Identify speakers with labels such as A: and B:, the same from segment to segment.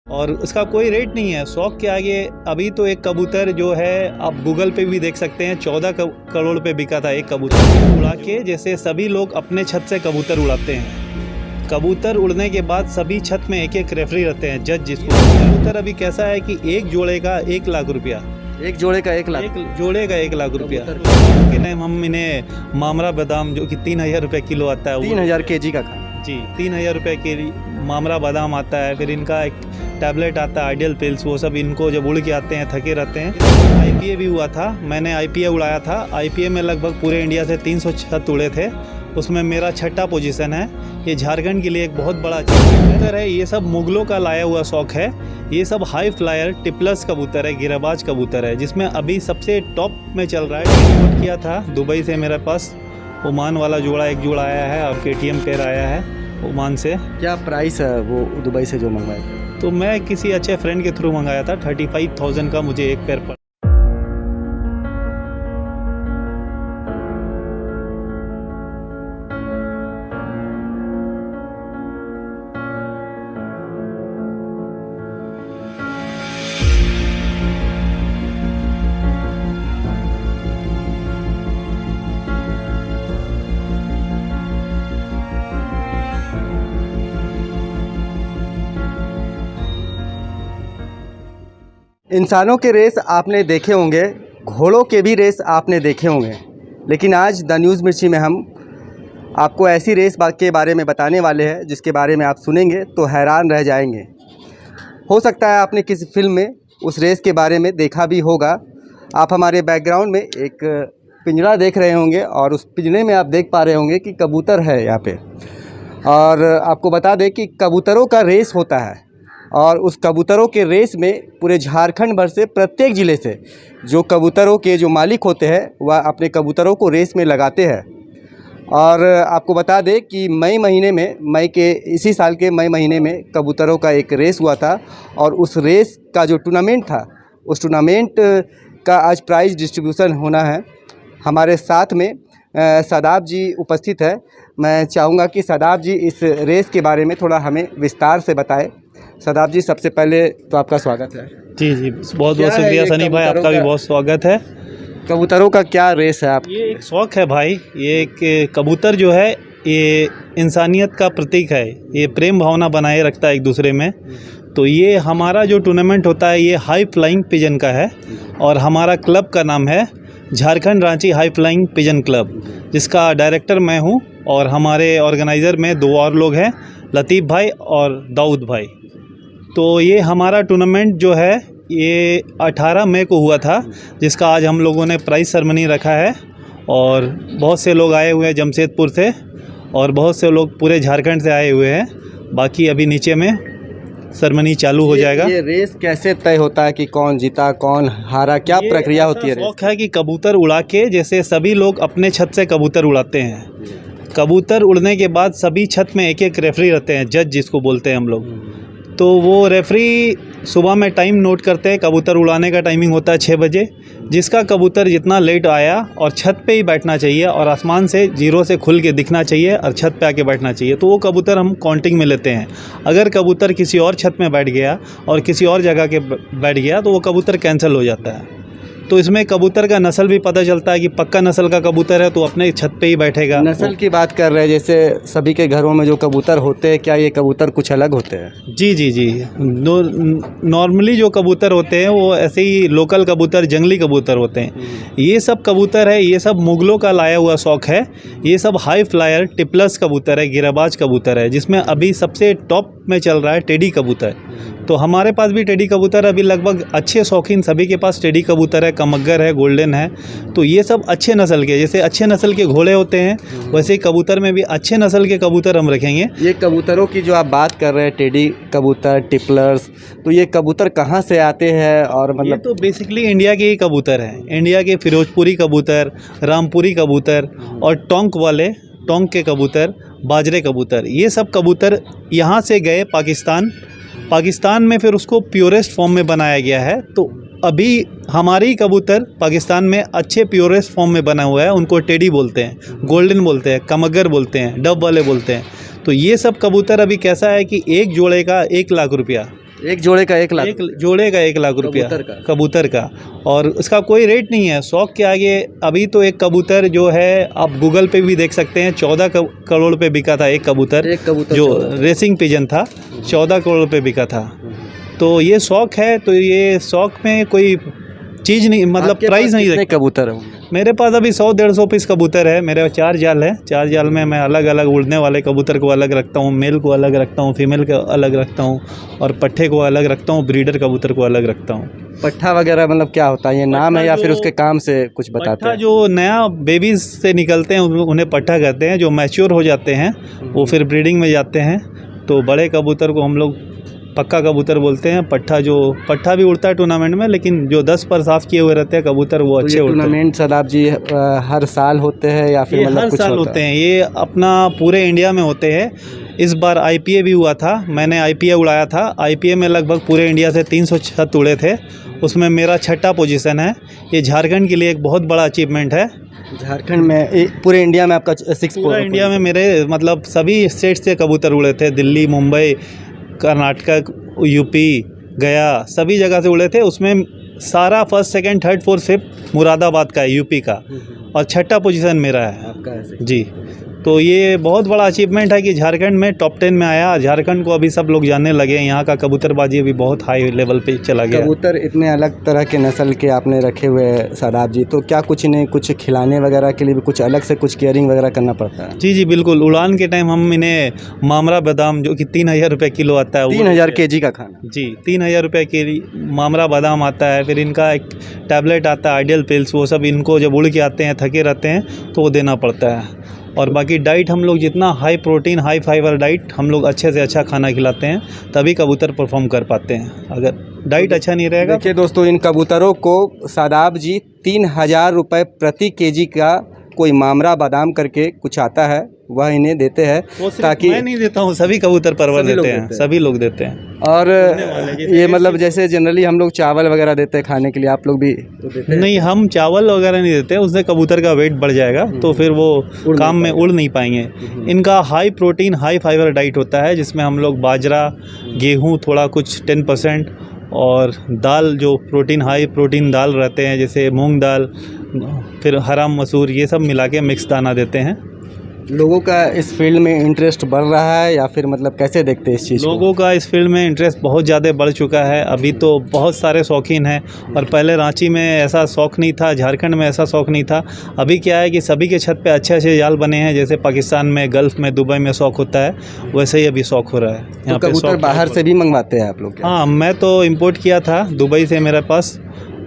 A: और उसका कोई रेट नहीं है। शौक के आगे अभी तो एक कबूतर जो है आप गूगल पे भी देख सकते हैं, 14 करोड़ पे बिका था एक कबूतर उड़ा के। जैसे सभी लोग अपने छत से कबूतर उड़ाते हैं, कबूतर उड़ने के बाद सभी छत में एक एक रेफरी रहते हैं, जज जिसको। कबूतर अभी कैसा है कि एक जोड़े का 1 लाख रुपया,
B: एक जोड़े का 1 लाख,
A: एक जोड़े का 1 लाख रुपया। हम इन्हें मामरा बादाम जो कि 3000 रुपये किलो आता है,
B: 3000 kg का
A: जी 3000 रुपये के मामरा बादाम आता है। फिर इनका एक टैबलेट आता है आइडियल पिल्स, वो सब इनको जब उड़ के आते हैं थके रहते हैं। आईपीए भी हुआ था, मैंने आईपीए उड़ाया था। आईपीए में लगभग पूरे इंडिया से 300 छत उड़े थे, उसमें मेरा 6ठा पोजीशन है। ये झारखंड के लिए एक बहुत बड़ा कबूतर है। ये सब मुगलों का लाया हुआ शौक है। ये सब हाई फ्लायर टिपलस कबूतर है, गिराबाज कबूतर है, जिसमें अभी सबसे टॉप में चल रहा है। इंपोर्ट किया था दुबई से मेरे पास, ओमान वाला जोड़ा एक जोड़ा आया है और केटीएम पेयर आया है ओमान से।
B: क्या प्राइस है वो दुबई से जो मंगवाए थे?
A: तो मैं किसी अच्छे फ्रेंड के थ्रू मंगाया था, 35,000 का मुझे एक पेयर पड़ा।
B: इंसानों के रेस आपने देखे होंगे, घोड़ों के भी रेस आपने देखे होंगे, लेकिन आज द न्यूज़ मिर्ची में हम आपको ऐसी रेस के बारे में बताने वाले हैं जिसके बारे में आप सुनेंगे तो हैरान रह जाएंगे। हो सकता है आपने किसी फिल्म में उस रेस के बारे में देखा भी होगा। आप हमारे बैकग्राउंड में एक पिंजरा देख रहे होंगे और उस पिंजरे में आप देख पा रहे होंगे कि कबूतर है यहाँ पे। और आपको बता दें कि कबूतरों का रेस होता है और उस कबूतरों के रेस में पूरे झारखंड भर से प्रत्येक ज़िले से जो कबूतरों के जो मालिक होते हैं वह अपने कबूतरों को रेस में लगाते हैं। और आपको बता दें कि इसी साल के मई महीने में कबूतरों का एक रेस हुआ था और उस रेस का जो टूर्नामेंट था, उस टूर्नामेंट का आज प्राइज़ डिस्ट्रीब्यूशन होना है। हमारे साथ में सदाब जी उपस्थित है। मैं चाहूँगा कि सदाब जी इस रेस के बारे में थोड़ा हमें विस्तार से बताएं। सदाब जी, सबसे पहले तो आपका स्वागत है।
A: जी बहुत बहुत शुक्रिया सनी भाई, आपका भी बहुत स्वागत है।
B: कबूतरों का क्या रेस है आप?
A: ये एक शौक है भाई। ये एक कबूतर जो है ये इंसानियत का प्रतीक है, ये प्रेम भावना बनाए रखता है एक दूसरे में। तो ये हमारा जो टूर्नामेंट होता है ये हाई फ्लाइंग पिजन का है और हमारा क्लब का नाम है Jharkhand Ranchi high flying pigeon club, जिसका डायरेक्टर मैं हूँ और हमारे ऑर्गेनाइज़र में 2 और लोग हैं, लतीफ़ भाई और दाऊद भाई। तो ये हमारा टूर्नामेंट जो है ये 18 मई को हुआ था, जिसका आज हम लोगों ने प्राइज़ सेरेमनी रखा है और बहुत से लोग आए हुए हैं जमशेदपुर से और बहुत से लोग पूरे झारखंड से आए हुए हैं। बाकी अभी नीचे में सेरेमनी चालू हो जाएगा।
B: ये रेस कैसे तय होता है कि कौन जीता कौन हारा, क्या प्रक्रिया होती है?
A: शौक है कि कबूतर उड़ा के, जैसे सभी लोग अपने छत से कबूतर उड़ाते हैं, कबूतर उड़ने के बाद सभी छत में एक एक रेफरी रहते हैं, जज जिसको बोलते हैं हम लोग। तो वो रेफरी सुबह में टाइम नोट करते हैं। कबूतर उड़ाने का टाइमिंग होता है 6 बजे। जिसका कबूतर जितना लेट आया और छत पे ही बैठना चाहिए और आसमान से 0 से खुल के दिखना चाहिए और छत पे आके बैठना चाहिए, तो वो कबूतर हम काउंटिंग में लेते हैं। अगर कबूतर किसी और छत में बैठ गया और किसी और जगह के बैठ गया तो वो कबूतर कैंसिल हो जाता है। तो इसमें कबूतर का नस्ल भी पता चलता है कि पक्का नस्ल का कबूतर है तो अपने छत पे ही बैठेगा।
B: नस्ल की बात कर रहे हैं, जैसे सभी के घरों में जो कबूतर होते हैं, क्या ये कबूतर कुछ अलग होते हैं?
A: जी नॉर्मली जो कबूतर होते हैं वो ऐसे ही लोकल कबूतर, जंगली कबूतर होते हैं। ये सब कबूतर है, ये सब मुगलों का लाया हुआ शौक है। ये सब हाई फ्लायर टिपलस कबूतर है, गिराबाज कबूतर है, जिसमें अभी सबसे टॉप में चल रहा है टेडी कबूतर। तो हमारे पास भी टेडी कबूतर अभी लगभग अच्छे शौकीन सभी के पास टेडी कबूतर है, कमग्गर है, गोल्डन है। तो ये सब अच्छे नस्ल के, जैसे अच्छे नस्ल के घोड़े होते हैं वैसे ही कबूतर में भी अच्छे नस्ल के कबूतर हम रखेंगे।
B: ये कबूतरों की जो आप बात कर रहे हैं, टेडी कबूतर, टिपलर्स, तो ये कबूतर कहाँ से आते हैं? और मतलब
A: ये तो बेसिकली इंडिया के ही कबूतर हैं। इंडिया के फिरोजपुरी कबूतर, रामपुरी कबूतर और टोंक के कबूतर, बाजरे कबूतर, ये सब कबूतर यहाँ से गए पाकिस्तान में, फिर उसको प्योरेस्ट फॉर्म में बनाया गया है। तो अभी हमारे ही कबूतर पाकिस्तान में अच्छे प्योरेस्ट फॉर्म में बना हुआ है, उनको टेडी बोलते हैं, गोल्डन बोलते हैं, कमगर बोलते हैं, डब वाले बोलते हैं। तो ये सब कबूतर अभी कैसा है कि एक जोड़े का 1 लाख रुपया,
B: एक जोड़े का 1 लाख?
A: एक जोड़े का 1 लाख रुपया कबूतर का। और इसका कोई रेट नहीं है, शौक के आगे। अभी तो एक कबूतर जो है आप गूगल पे भी देख सकते हैं, 14 करोड़ पे बिका था एक कबूतर जो रेसिंग पिजन था, 14 करोड़ पे बिका था। तो ये शौक है, तो ये शौक में कोई चीज़ नहीं, मतलब प्राइस नहीं।
B: कितने कबूतर हैं?
A: मेरे पास अभी 100-150 पीस कबूतर है। मेरे 4 जाल है, 4 जाल में मैं अलग अलग उड़ने वाले कबूतर को अलग रखता हूँ, मेल को अलग रखता हूँ, फीमेल को अलग रखता हूँ, और पट्ठे को अलग रखता हूँ, ब्रीडर कबूतर को अलग रखता हूँ।
B: पट्ठा वगैरह मतलब क्या होता है, ये नाम है या फिर उसके काम से कुछ बताते हैं?
A: जो नया बेबीज से निकलते हैं उन्हें पट्ठा कहते हैं। जो मैच्योर हो जाते हैं वो फिर ब्रीडिंग में जाते हैं। तो बड़े कबूतर को हम लोग पक्का कबूतर बोलते हैं। पट्ठा भी उड़ता है टूर्नामेंट में, लेकिन जो 10 पर साफ किए हुए रहते हैं कबूतर वो अच्छे उड़ते हैं।
B: टूर्नामेंट शादाब जी हर साल होते हैं या फिर मतलब
A: हर
B: कुछ
A: साल होते हैं? ये अपना पूरे इंडिया में होते हैं। इस बार IPA भी हुआ था, मैंने IPA उड़ाया था। IPA में लगभग पूरे इंडिया से 300 छत उड़े थे, उसमें मेरा 6ठा पोजीशन है। ये झारखंड के लिए एक बहुत बड़ा अचीवमेंट है।
B: झारखंड में पूरे इंडिया में आपका 6?
A: पूरा इंडिया में मेरे मतलब सभी स्टेट से कबूतर उड़े थे, दिल्ली, मुंबई, कर्नाटक, UP, गया, सभी जगह से उड़े थे। उसमें सारा 1st, 2nd, 3rd, 4th, 5th Moradabad का है, UP का, और 6ठा पोजीशन मेरा है
B: आपका है
A: जी। तो ये बहुत बड़ा अचीवमेंट है कि झारखंड में टॉप 10 में आया। झारखंड को अभी सब लोग जानने लगे हैं, यहाँ का कबूतरबाजी अभी बहुत हाई लेवल पे चला गया।
B: कबूतर इतने अलग तरह के नस्ल के आपने रखे हुए हैं शादाब जी, तो क्या कुछ इन्हें कुछ खिलाने वगैरह के लिए भी कुछ अलग से कुछ केयरिंग वगैरह करना पड़ता है?
A: जी बिल्कुल। उड़ान के टाइम हम इन्हें मामरा बादाम, जो कि 3000 रुपये किलो आता है,
B: 3000 kg का खाना?
A: जी, 3000 रुपये के मामरा बादाम आता है। फिर इनका एक टैबलेट आता है, आइडियल पिल्स, वो सब इनको जब उड़ के आते हैं, थके रहते हैं, तो वो देना पड़ता है। और बाकी डाइट हम लोग जितना high protein high fibre diet हम लोग अच्छे से अच्छा खाना खिलाते हैं, तभी कबूतर परफॉर्म कर पाते हैं। अगर डाइट अच्छा नहीं रहेगा।
B: देखिए दोस्तों, इन कबूतरों को शादाब जी 3000 रुपये प्रति kg का कोई मामरा बादाम करके कुछ आता है, वह इन्हें देते हैं, ताकि
A: मैं नहीं देता हूँ, सभी कबूतर परवर देते हैं, सभी लोग देते हैं।
B: और ये मतलब जैसे जनरली हम लोग चावल वगैरह देते हैं खाने के लिए, आप लोग भी तो देते हैं?
A: नहीं, हम चावल वगैरह नहीं देते, उससे कबूतर का वेट बढ़ जाएगा, तो फिर वो काम में उड़ नहीं पाएंगे। इनका high protein high fibre diet होता है, जिसमें हम लोग बाजरा, गेहूँ, थोड़ा कुछ 10%, और दाल, जो प्रोटीन हाई प्रोटीन दाल रहते हैं, जैसे मूंग दाल, फिर हरा मसूर, ये सब मिला के मिक्स दाना देते हैं।
B: लोगों का इस फील्ड में इंटरेस्ट बढ़ रहा है या फिर मतलब कैसे देखते हैं इस चीज़ को?
A: लोगों का इस फील्ड में इंटरेस्ट बहुत ज़्यादा बढ़ चुका है। अभी तो बहुत सारे शौकीन हैं, और पहले रांची में ऐसा शौक़ नहीं था, झारखंड में ऐसा शौक़ नहीं था। अभी क्या है कि सभी के छत पे अच्छे अच्छे जाल बने हैं। जैसे पाकिस्तान में, गल्फ़ में, दुबई में शौक़ होता है, वैसे ही अभी शौक़ हो रहा है यहाँ पे।
B: कबूतर बाहर से भी मंगवाते हैं आप लोग?
A: हाँ, मैं तो इम्पोर्ट किया था दुबई से। मेरे पास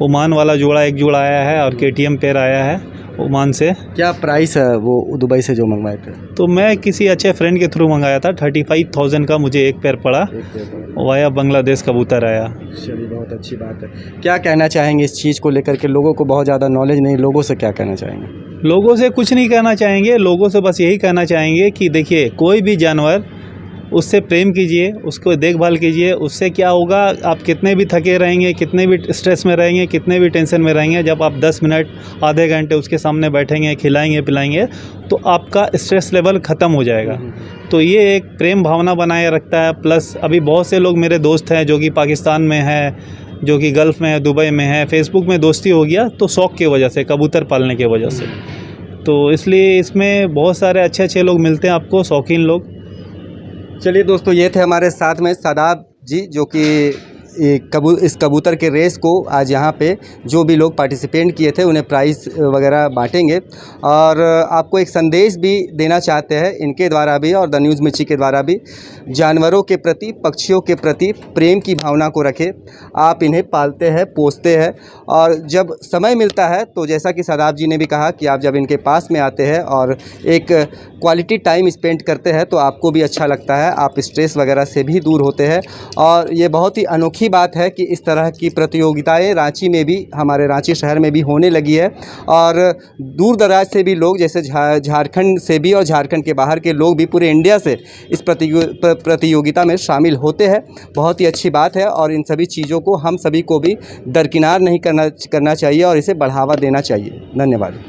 A: ओमान वाला एक जोड़ा आया है, और KTM पेयर आया है ओमान से।
B: क्या प्राइस है वो दुबई से जो मंगवाए थे?
A: तो मैं किसी अच्छे फ्रेंड के थ्रू मंगाया था, 35,000 का मुझे एक पेयर पड़ा, वाया बांग्लादेश कबूतर आया।
B: चलिए, बहुत अच्छी बात है। क्या कहना चाहेंगे इस चीज़ को लेकर के? लोगों को बहुत ज़्यादा नॉलेज नहीं, लोगों से क्या कहना चाहेंगे?
A: लोगों से कुछ नहीं कहना चाहेंगे, लोगों से बस यही कहना चाहेंगे कि देखिए, कोई भी जानवर, उससे प्रेम कीजिए, उसको देखभाल कीजिए। उससे क्या होगा, आप कितने भी थके रहेंगे, कितने भी स्ट्रेस में रहेंगे, कितने भी टेंशन में रहेंगे, जब आप 10 मिनट आधे घंटे उसके सामने बैठेंगे, खिलाएंगे पिलाएंगे, तो आपका स्ट्रेस लेवल ख़त्म हो जाएगा। तो ये एक प्रेम भावना बनाए रखता है। प्लस अभी बहुत से लोग मेरे दोस्त हैं जो कि पाकिस्तान में है, जो कि गल्फ़ में है, दुबई में है। फेसबुक में दोस्ती हो गया, तो शौक़ की वजह से, कबूतर पालने की वजह से। तो इसलिए इसमें बहुत सारे अच्छे अच्छे लोग मिलते हैं आपको, शौकीन लोग।
B: चलिए दोस्तों, ये थे हमारे साथ में शादाब जी, जो कि इस कबूतर के रेस को आज यहाँ पे जो भी लोग पार्टिसिपेंट किए थे उन्हें प्राइज़ वगैरह बांटेंगे, और आपको एक संदेश भी देना चाहते हैं इनके द्वारा भी और द न्यूज़ मिर्ची के द्वारा भी। जानवरों के प्रति, पक्षियों के प्रति प्रेम की भावना को रखें। आप इन्हें पालते हैं, पोसते हैं, और जब समय मिलता है तो जैसा कि शादाब जी ने भी कहा कि आप जब इनके पास में आते हैं और एक क्वालिटी टाइम स्पेंड करते हैं तो आपको भी अच्छा लगता है, आप स्ट्रेस वगैरह से भी दूर होते हैं। और ये बहुत ही अनोखी बात है कि इस तरह की प्रतियोगिताएं रांची में भी, हमारे रांची शहर में भी होने लगी है, और दूर दराज से भी लोग, जैसे झारखंड से भी और झारखंड के बाहर के लोग भी पूरे इंडिया से इस प्रतियोगिता में शामिल होते हैं। बहुत ही अच्छी बात है, और इन सभी चीज़ों को हम सभी को भी दरकिनार नहीं करना चाहिए और इसे बढ़ावा देना चाहिए। धन्यवाद।